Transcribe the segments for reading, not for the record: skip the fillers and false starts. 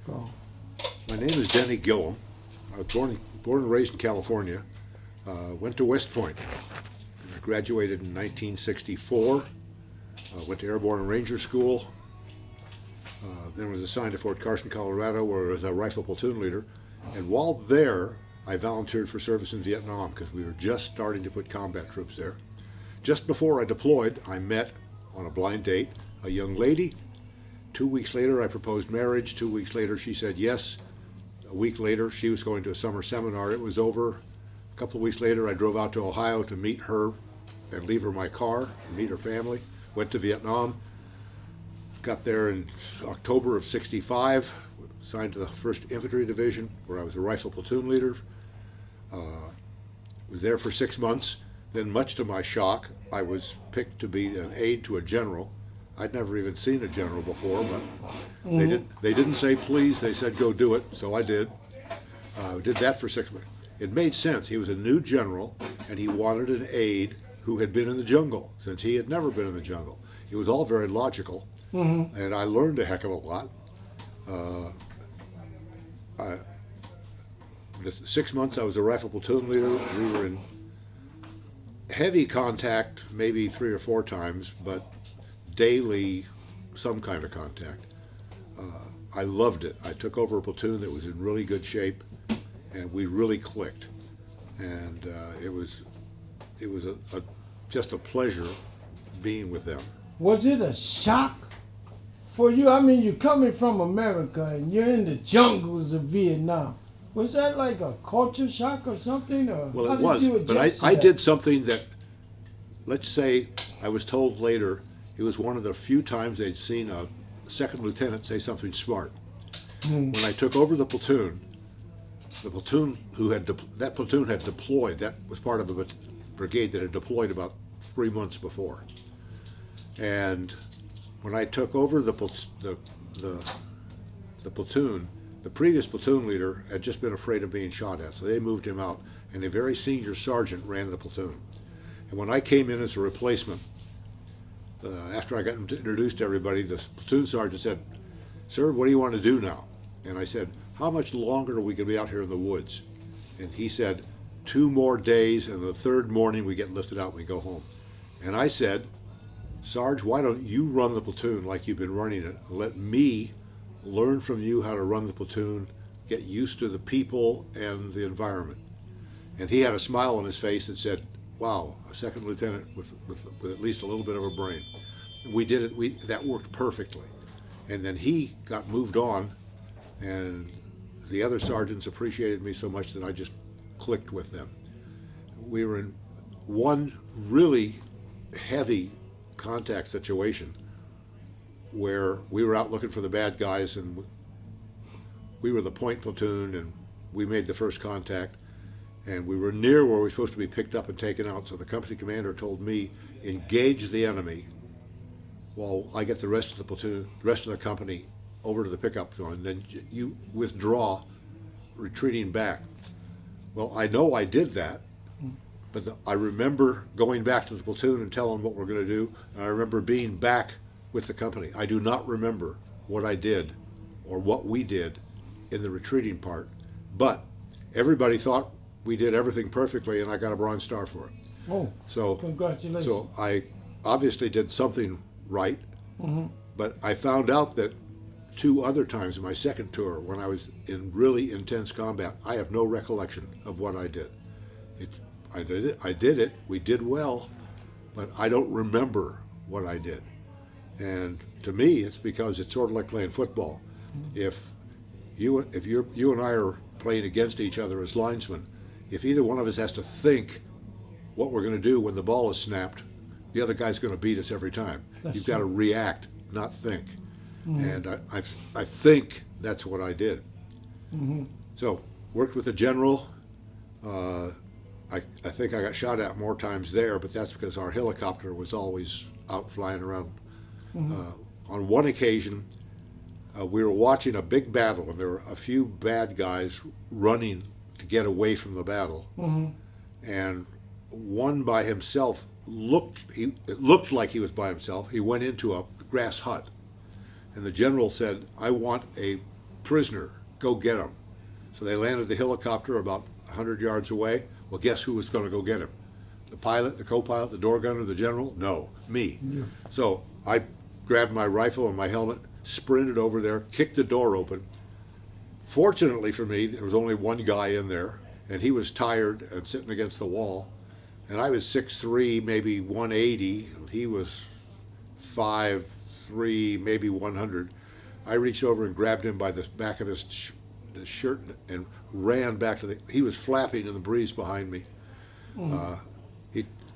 Go. My name is Denny Gillum. I was born and raised in California. Went to West Point. I graduated in 1964. Went to Airborne and Ranger School. Then was assigned to Fort Carson, Colorado, where I was a rifle platoon leader. And while there, I volunteered for service in Vietnam because we were just starting to put combat troops there. Just before I deployed, I met on a blind date a young lady. 2 weeks later, I proposed marriage. 2 weeks later, she said yes. A week later, she was going to a summer seminar. It was over. A couple of weeks later, I drove out to Ohio to meet her and leave her my car and meet her family. Went to Vietnam. Got there in October of '65. Assigned to the 1st Infantry Division, where I was a rifle platoon leader. Was there for 6 months. Then, much to my shock, I was picked to be an aide to a general. I'd never even seen a general before, but they didn't say please. They said go do it, so I did. Did that for 6 months. It made sense. He was a new general, and he wanted an aide who had been in the jungle, since he had never been in the jungle. It was all very logical, and I learned a heck of a lot. The 6 months I was a rifle platoon leader. We were in heavy contact, maybe 3 or 4 times, but daily some kind of contact. I loved it. I took over a platoon that was in really good shape, and we really clicked. And it was just a pleasure being with them. Was it a shock for you? I mean, you're coming from America and you're in the jungles of Vietnam. Was that like a culture shock or something? Or Well, how it did was, you but adjust to I that? did something that, let's say, I was told later, it was one of the few times they'd seen a second lieutenant say something smart. When I took over the platoon that platoon had deployed. That was part of a brigade that had deployed about 3 months before. And when I took over the platoon, the previous platoon leader had just been afraid of being shot at, so they moved him out, and a very senior sergeant ran the platoon. And when I came in as a replacement, after I got introduced to everybody, the platoon sergeant said, "Sir, what do you want to do now?" And I said, "How much longer are we going to be out here in the woods?" And he said, 2 more days, and the 3rd morning we get lifted out and we go home. And I said, "Sarge, why don't you run the platoon like you've been running it? Let me learn from you how to run the platoon, get used to the people and the environment." And he had a smile on his face and said, "Wow, a second lieutenant with at least a little bit of a brain." We did it. That worked perfectly. And then he got moved on, and the other sergeants appreciated me so much that I just clicked with them. We were in one really heavy contact situation where we were out looking for the bad guys, and we were the point platoon, and we made the first contact, and we were near where we were supposed to be picked up and taken out. So the company commander told me, "Engage the enemy while I get the rest of the platoon, the rest of the company over to the pickup zone, and then you withdraw, retreating back." Well, I know I did that, but I remember going back to the platoon and telling them what we're going to do, and I remember being back with the company. I do not remember what I did or what we did in the retreating part, but everybody thought we did everything perfectly, and I got a Bronze Star for it. Oh, So, congratulations. so I obviously did something right, but I found out that 2 other times in my second tour, when I was in really intense combat, I have no recollection of what I did. I did it, we did well, but I don't remember what I did. And to me, it's because it's sort of like playing football. If you and I are playing against each other as linesmen, if either one of us has to think what we're going to do when the ball is snapped, the other guy's going to beat us every time. You've got to react, not think. And I think that's what I did. So worked with a general. I think I got shot at more times there, but that's because our helicopter was always out flying around. On one occasion, we were watching a big battle, and there were a few bad guys running to get away from the battle. And one by himself it looked like he was by himself. He went into a grass hut, and the general said, "I want a prisoner. Go get him. So they landed the helicopter about 100 yards away. Well, guess who was going to go get him? The pilot, the co-pilot, the door gunner, the general? No, me. Yeah. So I grabbed my rifle and my helmet, sprinted over there, kicked the door open. Fortunately for me, there was only one guy in there, and he was tired and sitting against the wall. And I was 6'3", maybe 180, and he was 5'3", maybe 100. I reached over and grabbed him by the back of his shirt and ran back to he was flapping in the breeze behind me.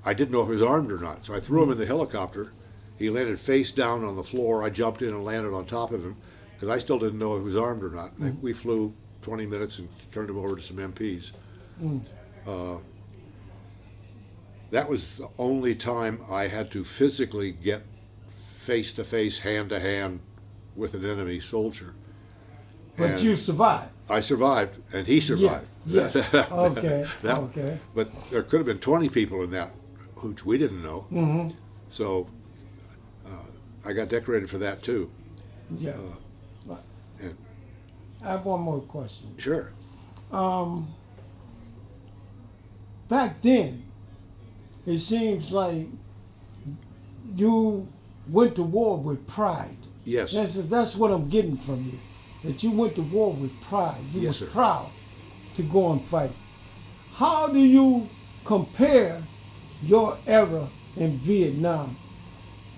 I didn't know if he was armed or not, so I threw him in the helicopter. He landed face down on the floor. I jumped in and landed on top of him because I still didn't know if he was armed or not. We flew 20 minutes and turned him over to some MPs. That was the only time I had to physically get face to face, hand to hand with an enemy soldier. But And you survived. I survived, and he survived. Yeah. Okay. Okay. But there could have been 20 people in that hooch we didn't know. Mm-hmm. So I got decorated for that too. Yeah. And I have one more question. sure. Back then, it seems like you went to war with pride. Yes. That's what I'm getting from you. That you went to war with pride. You Yes, were sir. proud to go and fight. How do you compare your era in Vietnam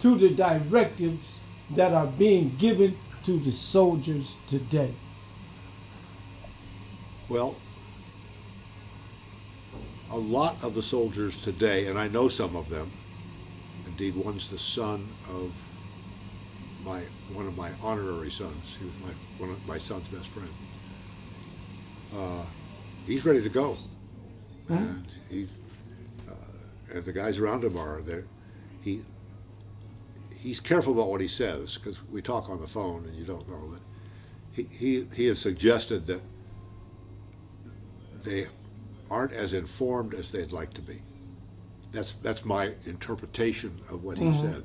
to the directives that are being given to the soldiers today? Well, a lot of the soldiers today, and I know some of them, indeed one's the son of one of my honorary sons. He was one of my son's best friend. He's ready to go, and and the guys around him are there. He's careful about what he says because we talk on the phone and you don't know that he has suggested that they aren't as informed as they'd like to be. That's my interpretation of what he said.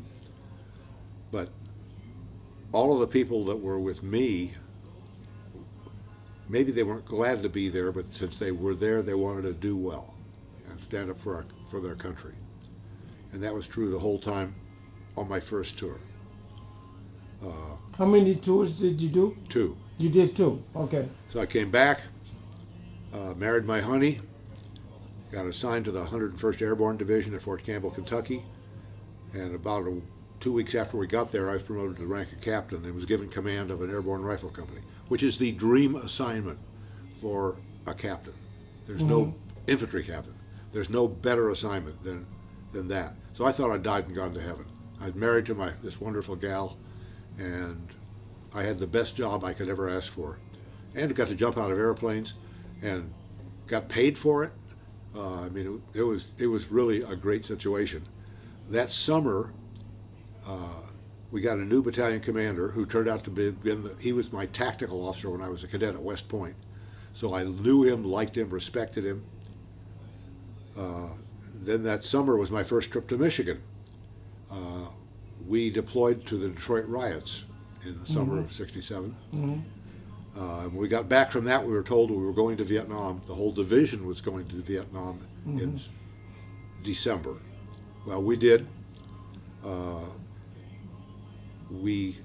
But all of the people that were with me, maybe they weren't glad to be there, but since they were there, they wanted to do well and stand up for their country. And that was true the whole time on my first tour. How many tours did you do? 2. You did 2. Okay. So I came back, married my honey, got assigned to the 101st Airborne Division at Fort Campbell, Kentucky, and about 2 weeks after we got there, I was promoted to the rank of captain and was given command of an airborne rifle company, which is the dream assignment for a captain. There's no infantry captain. There's no better assignment than that. So I thought I'd died and gone to heaven. I'd married to this wonderful gal, and I had the best job I could ever ask for, and got to jump out of airplanes, and got paid for it. I mean, it was really a great situation. That summer, we got a new battalion commander who turned out to be he was my tactical officer when I was a cadet at West Point. So I knew him, liked him, respected him. Then that summer was my first trip to Michigan. We deployed to the Detroit riots in the summer of '67. When we got back from that, we were told we were going to Vietnam. The whole division was going to Vietnam in December. Well, we did. We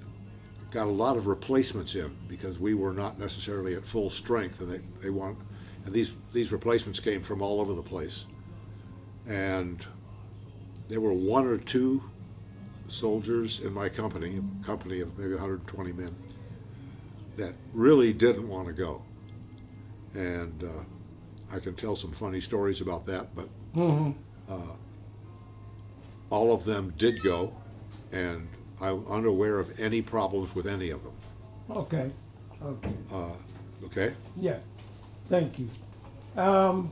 got a lot of replacements in because we were not necessarily at full strength, and these replacements came from all over the place. And there were 1 or 2 soldiers in my company, a company of maybe 120 men, that really didn't want to go. And I can tell some funny stories about that, but all of them did go, and I'm unaware of any problems with any of them. Okay. Okay. Okay? Yeah. Thank you. I'm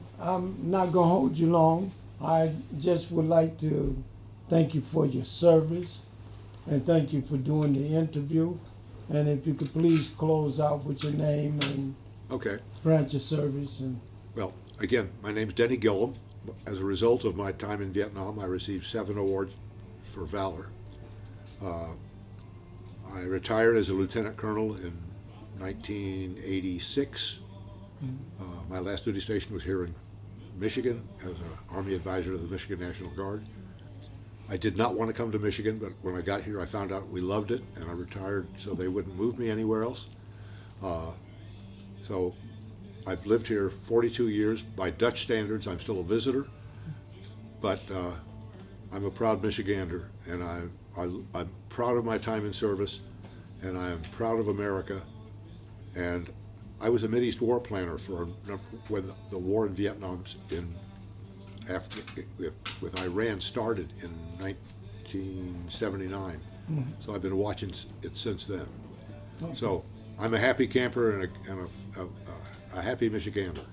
not going to hold you long. I just would like to thank you for your service and thank you for doing the interview. And if you could please close out with your name and Okay. branch of service. And Well, again, my name's Denny Gillum. As a result of my time in Vietnam, I received 7 awards for valor. I retired as a lieutenant colonel in 1986. My last duty station was here in Michigan as an Army advisor to the Michigan National Guard. I did not want to come to Michigan, but when I got here, I found out we loved it, and I retired so they wouldn't move me anywhere else. So I've lived here 42 years. By Dutch standards, I'm still a visitor, but I'm a proud Michigander, and I'm proud of my time in service, and I am proud of America. And I was a Mideast war planner when the war in Vietnam with Iran started in 1979. So I've been watching it since then. Okay. So I'm a happy camper and a happy Michigander.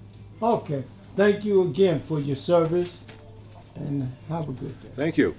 Okay. Thank you again for your service, and have a good day. Thank you.